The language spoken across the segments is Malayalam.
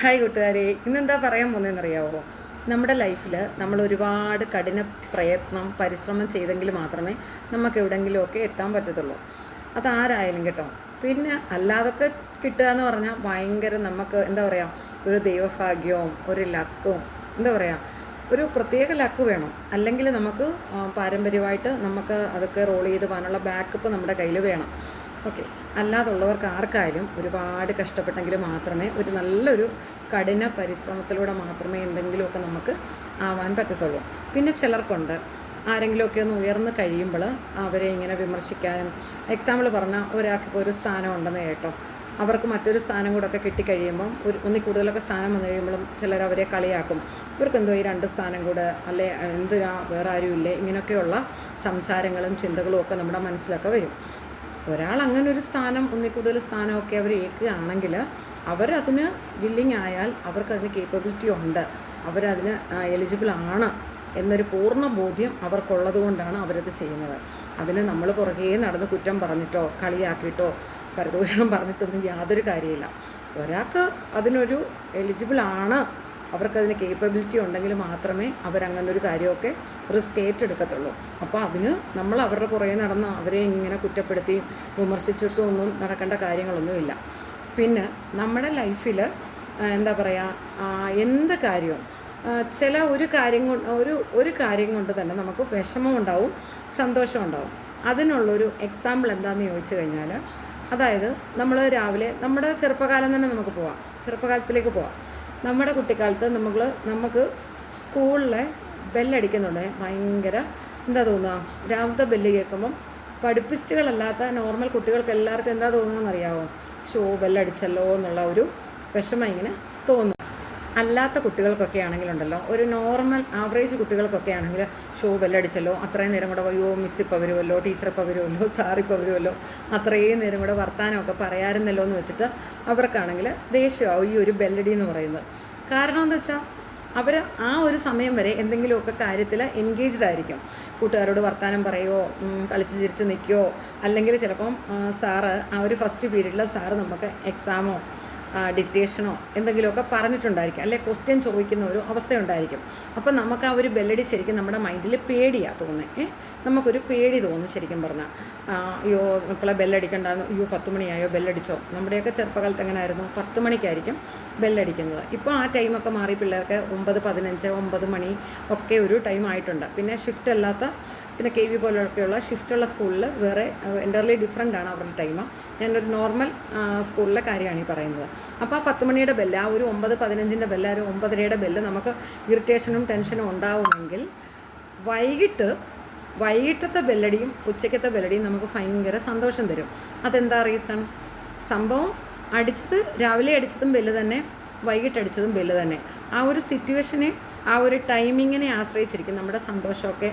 ഹായ് കൂട്ടുകാരെ, ഇന്നെന്താ പറയാൻ പോകുന്നതെന്നറിയാവോ? നമ്മുടെ ലൈഫിൽ നമ്മൾ ഒരുപാട് കഠിന പ്രയത്നം പരിശ്രമം ചെയ്തെങ്കിൽ മാത്രമേ നമുക്ക് എവിടെയെങ്കിലുമൊക്കെ എത്താൻ പറ്റത്തുള്ളൂ. അതാരായാലും കേട്ടോ. പിന്നെ അല്ലാതൊക്കെ കിട്ടുക എന്ന് പറഞ്ഞാൽ ഭയങ്കര നമുക്ക് എന്താ പറയുക, ഒരു ദൈവഭാഗ്യവും ഒരു ലക്കും എന്താ പറയുക, ഒരു പ്രത്യേക ലക്ക് വേണം. അല്ലെങ്കിൽ നമുക്ക് പാരമ്പര്യമായിട്ട് നമുക്ക് അതൊക്കെ റോൾ ചെയ്ത് പോകാനുള്ള ബാക്കപ്പ് നമ്മുടെ കയ്യിൽ വേണം. ഓക്കെ, അല്ലാതുള്ളവർക്ക് ആർക്കായാലും ഒരുപാട് കഷ്ടപ്പെട്ടെങ്കിൽ മാത്രമേ ഒരു നല്ലൊരു കഠിന പരിശ്രമത്തിലൂടെ മാത്രമേ എന്തെങ്കിലുമൊക്കെ നമുക്ക് ആവാൻ പറ്റത്തുള്ളൂ. പിന്നെ ചിലർക്കുണ്ട്, ആരെങ്കിലുമൊക്കെ ഒന്ന് ഉയർന്നു കഴിയുമ്പോൾ അവരെ ഇങ്ങനെ വിമർശിക്കാനും, എക്സാമ്പിൾ പറഞ്ഞാൽ ഒരാൾക്ക് ഒരു സ്ഥാനം ഉണ്ടെന്ന് കേട്ടോ, അവർക്ക് മറ്റൊരു സ്ഥാനം കൂടെ ഒക്കെ കിട്ടിക്കഴിയുമ്പം ഒന്നിൽ കൂടുതലൊക്കെ സ്ഥാനം വന്നു കഴിയുമ്പോഴും ചിലർ അവരെ കളിയാക്കും. ഇവർക്കെന്തോ ഈ 2 സ്ഥാനം കൂടെ, അല്ലെ എന്തിനാ വേറെ ആരും ഇല്ലേ, ഇങ്ങനെയൊക്കെയുള്ള സംസാരങ്ങളും ചിന്തകളും ഒക്കെ നമ്മുടെ മനസ്സിലൊക്കെ വരും. ഒരാൾ അങ്ങനെ ഒരു സ്ഥാനം, ഒന്നിൽ കൂടുതൽ സ്ഥാനമൊക്കെ അവർ ഏൽക്കുകയാണെങ്കിൽ അവരതിന് വില്ലിങ് ആയാൽ അവർക്കതിന് കേപ്പബിലിറ്റി ഉണ്ട്, അവരതിന് എലിജിബിൾ ആണ് എന്നൊരു പൂർണ്ണ ബോധ്യം അവർക്കുള്ളത് കൊണ്ടാണ് അവരത് ചെയ്യുന്നത്. അതിന് നമ്മൾ പുറകെ നടന്ന് കുറ്റം പറഞ്ഞിട്ടോ കളിയാക്കിയിട്ടോ പരദൂഷണം പറഞ്ഞിട്ടൊന്നും യാതൊരു കാര്യമില്ല. ഒരാൾക്ക് അതിനൊരു എലിജിബിൾ ആണ്, അവർക്കതിന് കേപ്പബിലിറ്റി ഉണ്ടെങ്കിൽ മാത്രമേ അവരങ്ങനൊരു കാര്യമൊക്കെ റിസ്ക് ഏറ്റെടുക്കത്തുള്ളൂ. അപ്പോൾ അതിന് നമ്മൾ അവരുടെ പുറകെ നടന്ന് അവരെ ഇങ്ങനെ കുറ്റപ്പെടുത്തി വിമർശിച്ചിട്ടും ഒന്നും നടക്കേണ്ട കാര്യങ്ങളൊന്നുമില്ല. പിന്നെ നമ്മുടെ ലൈഫിൽ എന്താ പറയുക, എന്ത് കാര്യവും ചില ഒരു കാര്യം കൊണ്ട് തന്നെ നമുക്ക് വിഷമമുണ്ടാവും, സന്തോഷമുണ്ടാവും. അതിനുള്ളൊരു എക്സാമ്പിൾ എന്താണെന്ന് ചോദിച്ചു കഴിഞ്ഞാൽ, അതായത് നമ്മൾ രാവിലെ നമ്മുടെ ചെറുപ്പകാലം തന്നെ നമുക്ക് പോവാം, ചെറുപ്പകാലത്തിലേക്ക് പോവാം. നമ്മുടെ കുട്ടിക്കാലത്ത് നമുക്ക് സ്കൂളിലെ ബെല്ലടിക്കുന്നുണ്ട്, ഭയങ്കര എന്താ തോന്നുക, രാവിലത്തെ ബെല്ല് കേൾക്കുമ്പം പഠിപ്പിസ്റ്റുകളല്ലാത്ത നോർമൽ കുട്ടികൾക്ക് എല്ലാവർക്കും എന്താ തോന്നുന്നതെന്നറിയാമോ? ബെല്ലടിച്ചല്ലോ എന്നുള്ള ഒരു വിഷമം ഇങ്ങനെ തോന്നും. അല്ലാത്ത കുട്ടികൾക്കൊക്കെ ആണെങ്കിലുണ്ടല്ലോ, ഒരു നോർമൽ ആവറേജ് കുട്ടികൾക്കൊക്കെ ആണെങ്കിൽ ബെല്ലടിച്ചല്ലോ, അത്രയും നേരം കൂടെ അയ്യോ മിസ് ഇപ്പോൾ വരുമല്ലോ, ടീച്ചർ ഇപ്പോൾ വരുമല്ലോ, സാർ ഇപ്പോൾ വരുമല്ലോ, അത്രയും നേരം കൂടെ വർത്താനമൊക്കെ പറയാറുന്നല്ലോ എന്ന് വെച്ചിട്ട് അവർക്കാണെങ്കിൽ ദേഷ്യമാവും ഈ ഒരു ബെല്ലടി എന്ന് പറയുന്നത്. കാരണം എന്താ വെച്ചാൽ അവർ ആ ഒരു സമയം വരെ എന്തെങ്കിലുമൊക്കെ കാര്യത്തിൽ എൻഗേജ്ഡ് ആയിരിക്കും. കൂട്ടുകാരോട് വർത്താനം പറയുമോ, കളിച്ച് ചിരിച്ച് നിൽക്കുകയോ, അല്ലെങ്കിൽ ചിലപ്പം സാറ് ആ ഒരു ഫസ്റ്റ് പീരീഡിൽ സാറ് നമുക്ക് എക്സാമോ ഡിക്റ്റേഷനോ എന്തെങ്കിലുമൊക്കെ പറഞ്ഞിട്ടുണ്ടായിരിക്കും, അല്ലെ ക്വസ്റ്റ്യൻ ചോദിക്കുന്ന ഒരു അവസ്ഥയുണ്ടായിരിക്കും. അപ്പം നമുക്ക് ആ ഒരു ബെല്ലടി ശരിക്കും നമ്മുടെ മൈൻഡിൽ പേടിയാണ് തോന്നുന്നത്. നമുക്കൊരു പേടി തോന്നും ശരിക്കും പറഞ്ഞാൽ. അയ്യോ മക്കളെ ബെല്ലടിക്കണ്ടായിരുന്നു, അയ്യോ 10 മണിയായോ ബെല്ലടിച്ചോ. നമ്മുടെയൊക്കെ ചെറുപ്പകാലത്ത് എങ്ങനെ ആയിരുന്നു, 10 മണിക്കായിരിക്കും ബെല്ലടിക്കുന്നത്. ഇപ്പോൾ ആ ടൈമൊക്കെ മാറി, പിള്ളേർക്ക് 9:15 9 മണി ഒക്കെ ഒരു ടൈം ആയിട്ടുണ്ട്. പിന്നെ ഷിഫ്റ്റ് അല്ലാത്ത, പിന്നെ KV പോലെയൊക്കെയുള്ള ഷിഫ്റ്റുള്ള സ്കൂളിൽ വേറെ എൻ്റർലി ഡിഫറെൻ്റ് ആണ് അവരുടെ ടൈം. ഞാനൊരു നോർമൽ സ്കൂളിലെ കാര്യമാണ് ഈ പറയുന്നത്. അപ്പോൾ ആ 10 മണിയുടെ ബെല്ല്, ആ ഒരു 9:15 ബെല്ല്, ആ ഒരു 9:30 ബെല്ല് നമുക്ക് ഇറിറ്റേഷനും ടെൻഷനും ഉണ്ടാവുമെങ്കിൽ വൈകിട്ടത്തെ ബെല്ലടിയും ഉച്ചയ്ക്കത്തെ ബെല്ലടിയും നമുക്ക് ഭയങ്കര സന്തോഷം തരും. അതെന്താ റീസൺ? സംഭവം രാവിലെ അടിച്ചതും ബെല്ല് തന്നെ, വൈകിട്ടടിച്ചതും ബെല്ല് തന്നെ. ആ ഒരു സിറ്റുവേഷനെ, ആ ഒരു ടൈമിങ്ങിനെ ആശ്രയിച്ചിരിക്കും നമ്മുടെ സന്തോഷമൊക്കെ.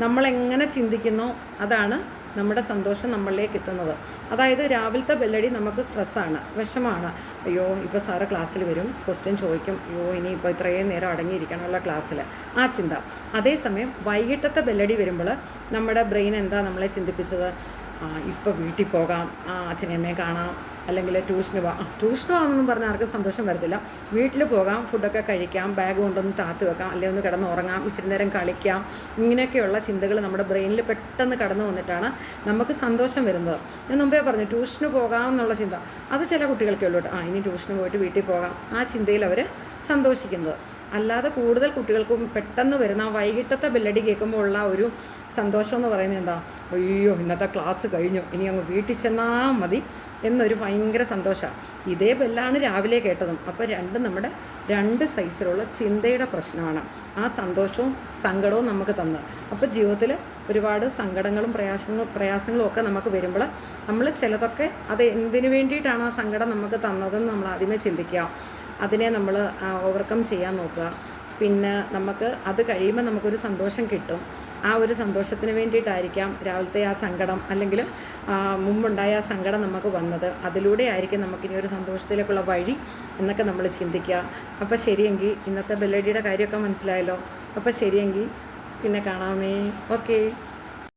നമ്മളെങ്ങനെ ചിന്തിക്കുന്നോ അതാണ് നമ്മുടെ സന്തോഷം നമ്മളിലേക്ക് എത്തുന്നത്. അതായത് രാവിലത്തെ ബെല്ലടി നമുക്ക് സ്ട്രെസ്സാണ്, വിഷമമാണ്. അയ്യോ ഇപ്പോൾ സാറ് ക്ലാസ്സിൽ വരും, ക്വസ്റ്റ്യൻ ചോദിക്കും, അയ്യോ ഇനിയിപ്പോൾ ഇത്രയും നേരം അടങ്ങിയിരിക്കണമല്ലോ ക്ലാസ്സിൽ, ആ ചിന്ത. അതേസമയം വൈകിട്ടത്തെ ബെല്ലടി വരുമ്പോൾ നമ്മുടെ ബ്രെയിൻ എന്താ നമ്മളെ ചിന്തിപ്പിച്ചത്? ഇപ്പോൾ വീട്ടിൽ പോകാം, അച്ഛനമ്മയെ കാണാം, അല്ലെങ്കിൽ ട്യൂഷന് പോകാമെന്നൊന്നും പറഞ്ഞാൽ ആർക്കും സന്തോഷം വരത്തില്ല. വീട്ടിൽ പോകാം, ഫുഡൊക്കെ കഴിക്കാം, ബാഗ് കൊണ്ടൊന്ന് താത്ത് വെക്കാം, അല്ലെങ്കിൽ ഒന്ന് കിടന്ന് ഉറങ്ങാം, ഇച്ചിരി നേരം കളിക്കാം. ഇങ്ങനെയൊക്കെയുള്ള ചിന്തകൾ നമ്മുടെ ബ്രെയിനിൽ പെട്ടെന്ന് കടന്നു വന്നിട്ടാണ് നമുക്ക് സന്തോഷം വരുന്നത്. ഞാൻ മുമ്പേ പറഞ്ഞു, ട്യൂഷന് പോകാമെന്നുള്ള ചിന്ത അത് ചില കുട്ടികൾക്കേ ഉള്ളൂ. ഇനി ട്യൂഷന് പോയിട്ട് വീട്ടിൽ പോകാം, ആ ചിന്തയിൽ അവർ സന്തോഷിക്കുന്നത്. അല്ലാതെ കൂടുതൽ കുട്ടികൾക്കും പെട്ടെന്ന് വരുന്ന വൈകിട്ടത്തെ ബെല്ലടി കേൾക്കുമ്പോൾ ഉള്ള ഒരു സന്തോഷം എന്ന് പറയുന്നത് എന്താ? അയ്യോ ഇന്നത്തെ ക്ലാസ് കഴിഞ്ഞു, ഇനി അങ്ങ് വീട്ടിൽ ചെന്നാൽ മതി എന്നൊരു ഭയങ്കര സന്തോഷമാണ്. ഇതേ ബെല്ലാണ് രാവിലെ കേട്ടതും. അപ്പോൾ നമ്മുടെ 2 സൈസിലുള്ള ചിന്തയുടെ പ്രശ്നമാണ് ആ സന്തോഷവും സങ്കടവും നമുക്ക് തന്നത്. അപ്പോൾ ജീവിതത്തിൽ ഒരുപാട് സങ്കടങ്ങളും പ്രയാസങ്ങളും ഒക്കെ നമുക്ക് വരുമ്പോൾ നമ്മൾ ചിലതൊക്കെ അത് എന്തിനു വേണ്ടിയിട്ടാണ് ആ സങ്കടം നമുക്ക് തന്നതെന്ന് നമ്മൾ ആദ്യമേ ചിന്തിക്കുക, അതിനെ നമ്മൾ ഓവർകം ചെയ്യാൻ നോക്കുക. പിന്നെ നമുക്ക് അത് കഴിയുമ്പോൾ നമുക്കൊരു സന്തോഷം കിട്ടും. ആ ഒരു സന്തോഷത്തിന് വേണ്ടിയിട്ടായിരിക്കാം രാവിലത്തെ ആ സങ്കടം, അല്ലെങ്കിൽ മുമ്പുണ്ടായ ആ സങ്കടം നമുക്ക് വന്നത്. അതിലൂടെ ആയിരിക്കും നമുക്കിനി ഒരു സന്തോഷത്തിലേക്കുള്ള വഴി എന്നൊക്കെ നമ്മൾ ചിന്തിക്കുക. അപ്പോൾ ശരിയെങ്കിൽ ഇന്നത്തെ ബെല്ലടിയുടെ കാര്യമൊക്കെ മനസ്സിലായല്ലോ. അപ്പോൾ ശരിയെങ്കിൽ പിന്നെ കാണാമേ. ഓക്കേ.